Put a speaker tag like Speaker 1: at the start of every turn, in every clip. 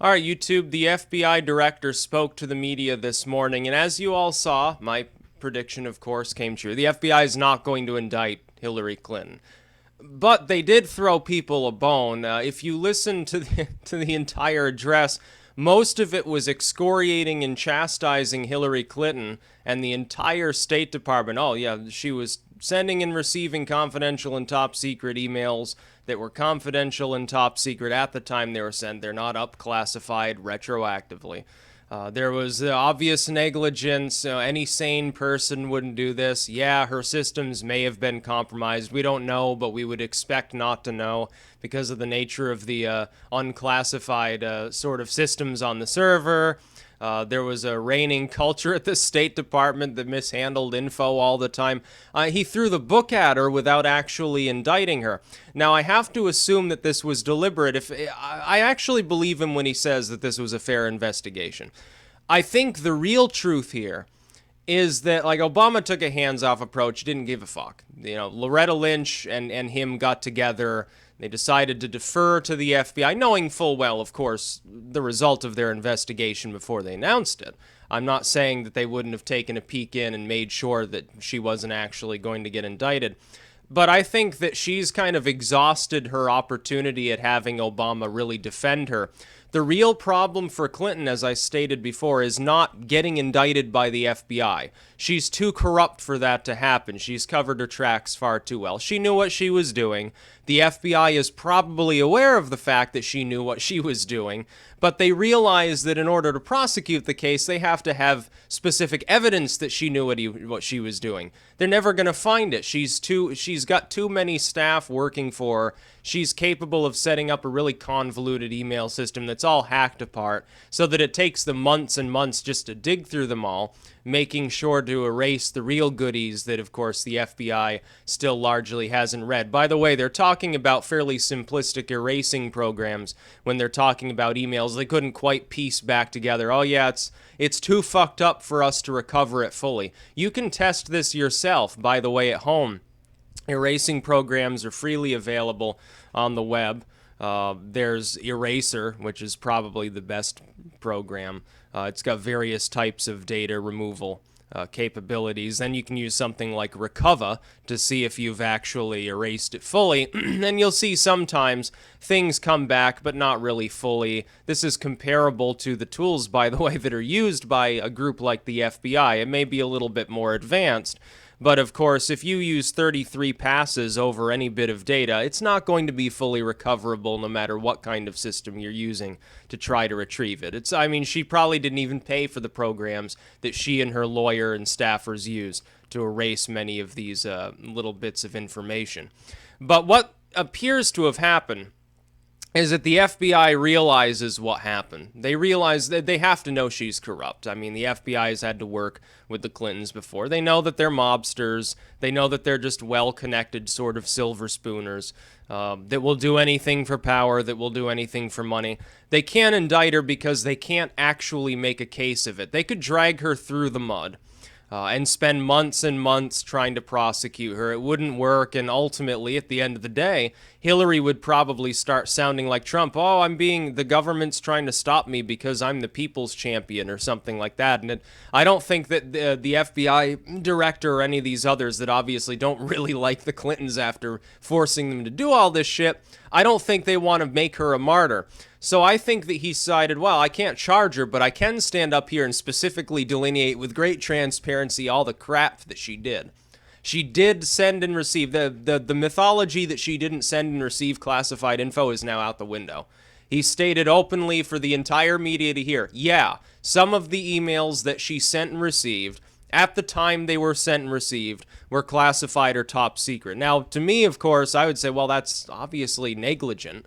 Speaker 1: All right, YouTube, the FBI director spoke to the media this morning, and as you all saw, my prediction, of course, came true. The FBI is not going to indict Hillary Clinton. But they did throw people a bone. If you listen to the entire address, most of it was excoriating and chastising Hillary Clinton and the entire State Department. Oh, yeah, she was sending and receiving confidential and top secret emails that were confidential and top secret at the time they were sent. They're not up classified retroactively. There was obvious negligence. Any sane person wouldn't do this. Yeah, her systems may have been compromised. We don't know, but we would expect not to know because of the nature of the unclassified sort of systems on the server. There was a reigning culture at the State Department that mishandled info all the time. He threw the book at her without actually indicting her. Now, I have to assume that this was deliberate. If I actually believe him when he says that this was a fair investigation. I think the real truth here is that, like, Obama took a hands-off approach, didn't give a fuck. You know, Loretta Lynch and him got together. They decided to defer to the FBI, knowing full well, of course, the result of their investigation before they announced it. I'm not saying that they wouldn't have taken a peek in and made sure that she wasn't actually going to get indicted. But I think that she's kind of exhausted her opportunity at having Obama really defend her. The real problem for Clinton, as I stated before, is not getting indicted by the FBI. She's too corrupt for that to happen. She's covered her tracks far too well. She knew what she was doing. The FBI is probably aware of the fact that she knew what she was doing, but they realize that in order to prosecute the case, they have to have specific evidence that she knew what she was doing. They're never going to find it. She's got too many staff working for her. She's capable of setting up a really convoluted email system that's all hacked apart so that it takes them months and months just to dig through them all, making sure to erase the real goodies that, of course, the FBI still largely hasn't read. By the way, they're talking about fairly simplistic erasing programs when they're talking about emails they couldn't quite piece back together. Oh, yeah, it's too fucked up for us to recover it fully. You can test this yourself, by the way, at home. Erasing programs are freely available on the web. There's Eraser, which is probably the best program. It's got various types of data removal capabilities. Then you can use something like Recover to see if you've actually erased it fully. And you'll see sometimes things come back, but not really fully. This is comparable to the tools, by the way, that are used by a group like the FBI. It may be a little bit more advanced. But of course, if you use 33 passes over any bit of data, it's not going to be fully recoverable no matter what kind of system you're using to try to retrieve it. I mean, she probably didn't even pay for the programs that she and her lawyer and staffers use to erase many of these little bits of information. But what appears to have happened is that the FBI realizes what happened. They realize that they have to know she's corrupt. I mean, the FBI has had to work with the Clintons before. They know that they're mobsters. They know that they're just well-connected sort of silver spooners that will do anything for power, that will do anything for money. They can't indict her because they can't actually make a case of it. They could drag her through the mud. And spend months and months trying to prosecute her. It wouldn't work, and ultimately, at the end of the day, Hillary would probably start sounding like Trump. Oh, the government's trying to stop me because I'm the people's champion or something like that. And I don't think that the FBI director or any of these others that obviously don't really like the Clintons after forcing them to do all this shit, I don't think they want to make her a martyr. So I think that he decided, well, I can't charge her, but I can stand up here and specifically delineate with great transparency all the crap that she did. She did send and receive. The mythology that she didn't send and receive classified info is now out the window. He stated openly for the entire media to hear, yeah, some of the emails that she sent and received, at the time they were sent and received, were classified or top secret. Now, to me, of course, I would say, well, that's obviously negligent.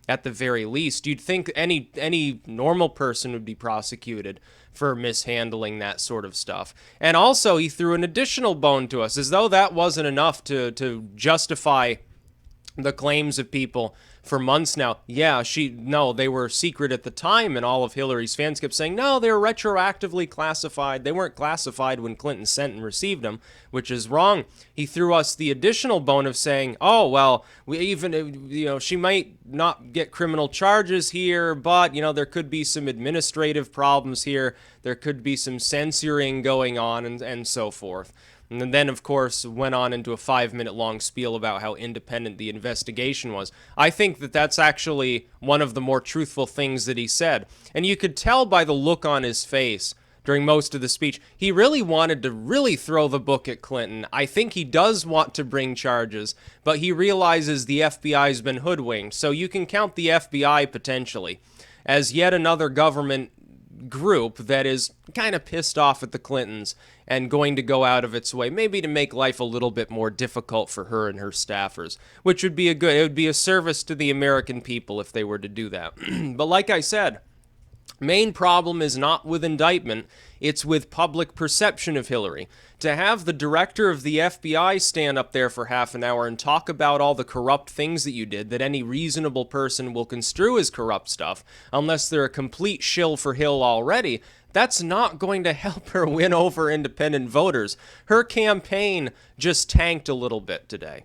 Speaker 1: At the very least, you'd think any normal person would be prosecuted for mishandling that sort of stuff. And also, he threw an additional bone to us, as though that wasn't enough to justify the claims of people for months now. Yeah, they were secret at the time, and all of Hillary's fans kept saying, no, they were retroactively classified. They weren't classified when Clinton sent and received them, which is wrong. He threw us the additional bone of saying, oh, well, she might not get criminal charges here, but, there could be some administrative problems here. There could be some censoring going on and so forth. And then, of course, went on into a 5-minute long spiel about how independent the investigation was. I think that that's actually one of the more truthful things that he said. And you could tell by the look on his face during most of the speech, he really wanted to really throw the book at Clinton. I think he does want to bring charges, but he realizes the FBI's been hoodwinked. So you can count the FBI potentially as yet another government group that is kind of pissed off at the Clintons and going to go out of its way, maybe to make life a little bit more difficult for her and her staffers, which would be it would be a service to the American people if they were to do that. But like I said, main problem is not with indictment, it's with public perception of Hillary. To have the director of the FBI stand up there for half an hour and talk about all the corrupt things that you did that any reasonable person will construe as corrupt stuff, unless they're a complete shill for Hill already, that's not going to help her win over independent voters. Her campaign just tanked a little bit today.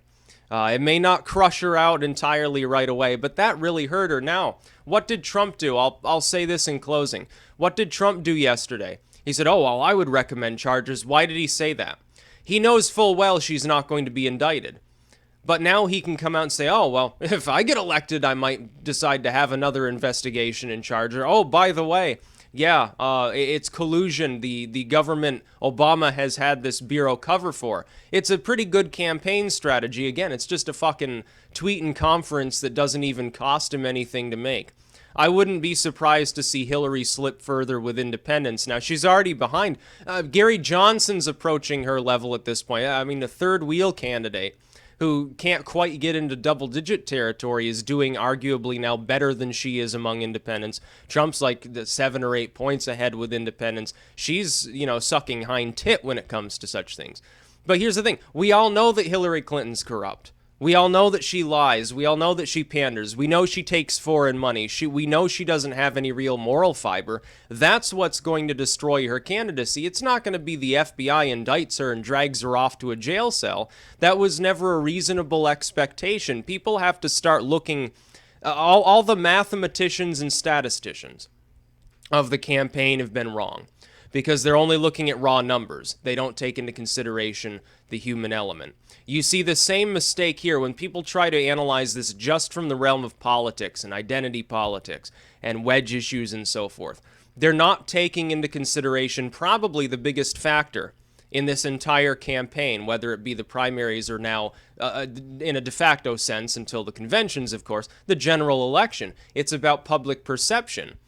Speaker 1: It may not crush her out entirely right away, but that really hurt her. Now, what did Trump do? I'll say this in closing. What did Trump do yesterday? He said, oh, well, I would recommend charges. Why did he say that? He knows full well she's not going to be indicted. But now he can come out and say, oh, well, if I get elected, I might decide to have another investigation and charge her. Oh, by the way, yeah, it's collusion. The government Obama has had this bureau cover for. It's a pretty good campaign strategy. Again, it's just a fucking tweet and conference that doesn't even cost him anything to make. I wouldn't be surprised to see Hillary slip further with independents. Now, she's already behind. Gary Johnson's approaching her level at this point. I mean, a third wheel candidate who can't quite get into double-digit territory is doing arguably now better than she is among independents. Trump's like 7 or 8 points ahead with independents. She's, sucking hind tit when it comes to such things. But here's the thing. We all know that Hillary Clinton's corrupt. We all know that she lies. We all know that she panders. We know she takes foreign money. We know she doesn't have any real moral fiber. That's what's going to destroy her candidacy. It's not going to be the FBI indicts her and drags her off to a jail cell. That was never a reasonable expectation. People have to start looking, all the mathematicians and statisticians of the campaign have been wrong, because they're only looking at raw numbers. They don't take into consideration the human element. You see the same mistake here when people try to analyze this just from the realm of politics and identity politics and wedge issues and so forth. They're not taking into consideration probably the biggest factor in this entire campaign, whether it be the primaries or now, in a de facto sense, until the conventions, of course, the general election. It's about public perception.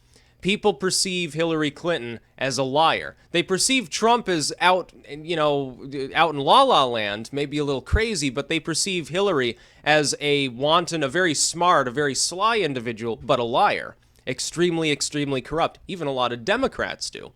Speaker 1: People perceive Hillary Clinton as a liar. They perceive Trump as out in la la land, maybe a little crazy, but they perceive Hillary as a wanton, a very smart, a very sly individual, but a liar. Extremely, extremely corrupt. Even a lot of Democrats do.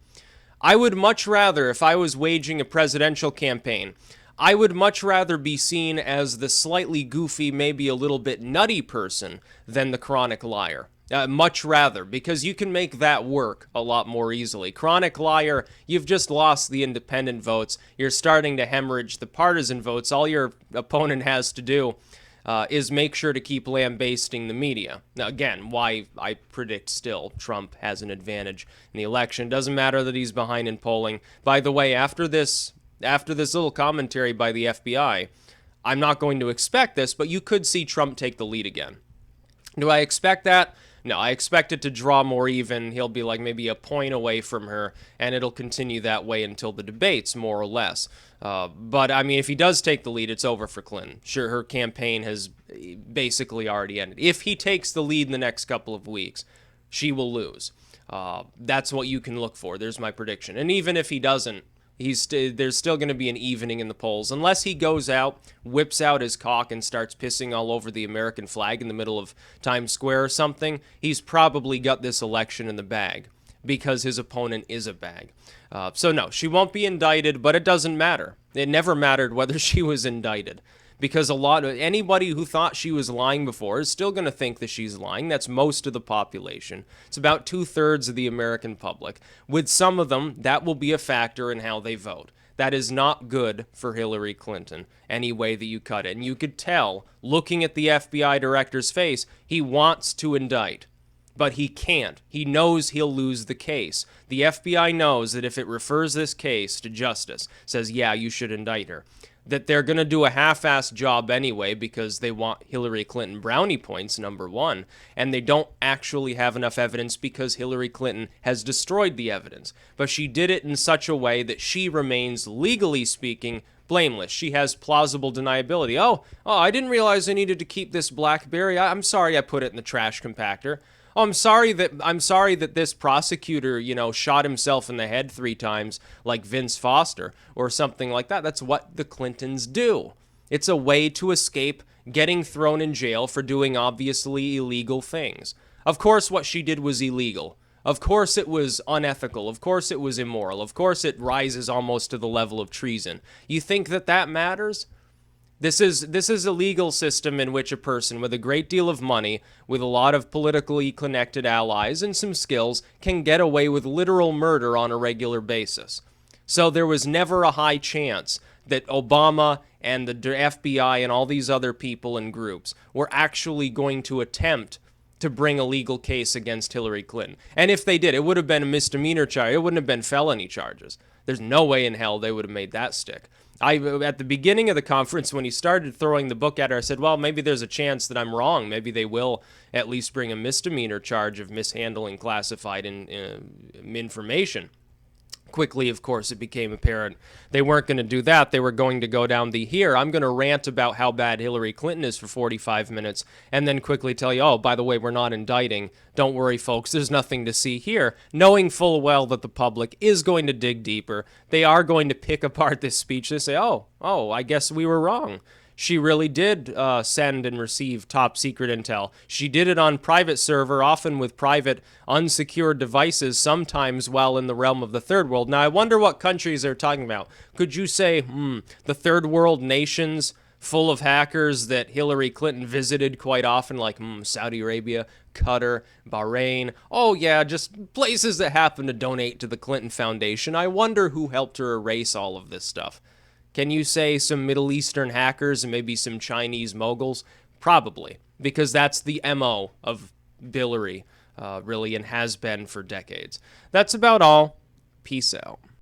Speaker 1: I would much rather, if I was waging a presidential campaign, I would much rather be seen as the slightly goofy, maybe a little bit nutty person than the chronic liar. Much rather, because you can make that work a lot more easily. Chronic liar, you've just lost the independent votes. You're starting to hemorrhage the partisan votes. All your opponent has to do is make sure to keep lambasting the media. Now, again, why I predict still Trump has an advantage in the election. Doesn't matter that he's behind in polling. By the way, after this little commentary by the FBI, I'm not going to expect this, but you could see Trump take the lead again. Do I expect that? No, I expect it to draw more even. He'll be like maybe a point away from her, and it'll continue that way until the debates, more or less. But, I mean, if he does take the lead, it's over for Clinton. Sure, her campaign has basically already ended. If he takes the lead in the next couple of weeks, she will lose. That's what you can look for. There's my prediction. And even if he doesn't, there's still going to be an evening in the polls. Unless he goes out, whips out his cock, and starts pissing all over the American flag in the middle of Times Square or something, he's probably got this election in the bag because his opponent is a bag. So no, she won't be indicted, but it doesn't matter. It never mattered whether she was indicted because a lot of anybody who thought she was lying before is still going to think that she's lying. That's most of the population. It's about 2/3 of the American public. With some of them, that will be a factor in how they vote. That is not good for Hillary Clinton, any way that you cut it. And you could tell, looking at the FBI director's face, he wants to indict. But he can't. He knows he'll lose the case. The FBI knows that if it refers this case to justice, says, yeah, you should indict her, that they're going to do a half-assed job anyway because they want Hillary Clinton brownie points, number one, and they don't actually have enough evidence because Hillary Clinton has destroyed the evidence. But she did it in such a way that she remains, legally speaking, blameless. She has plausible deniability. Oh, I didn't realize I needed to keep this BlackBerry. I'm sorry I put it in the trash compactor. Oh, I'm sorry that this prosecutor, shot himself in the head 3 times like Vince Foster or something like that. That's what the Clintons do. It's a way to escape getting thrown in jail for doing obviously illegal things. Of course, what she did was illegal. Of course, it was unethical. Of course, it was immoral. Of course, it rises almost to the level of treason. You think that matters? This is a legal system in which a person with a great deal of money, with a lot of politically connected allies and some skills, can get away with literal murder on a regular basis. So there was never a high chance that Obama and the FBI and all these other people and groups were actually going to attempt to bring a legal case against Hillary Clinton. And if they did, it would have been a misdemeanor charge. It wouldn't have been felony charges. There's no way in hell they would have made that stick. At the beginning of the conference, when he started throwing the book at her, I said, well, maybe there's a chance that I'm wrong. Maybe they will at least bring a misdemeanor charge of mishandling classified information. Quickly, of course, it became apparent they weren't going to do that. They were going to go down I'm going to rant about how bad Hillary Clinton is for 45 minutes and then quickly tell you, oh, by the way, we're not indicting. Don't worry, folks, there's nothing to see here. Knowing full well that the public is going to dig deeper. They are going to pick apart this speech. They say, oh, I guess we were wrong. She really did send and receive top secret intel. She did it on private server, often with private unsecured devices, sometimes while in the realm of the third world. Now, I wonder what countries they're talking about. Could you say, the third world nations full of hackers that Hillary Clinton visited quite often, like Saudi Arabia, Qatar, Bahrain? Oh, yeah, just places that happen to donate to the Clinton Foundation. I wonder who helped her erase all of this stuff. Can you say some Middle Eastern hackers and maybe some Chinese moguls? Probably, because that's the MO of Hillary, really, and has been for decades. That's about all. Peace out.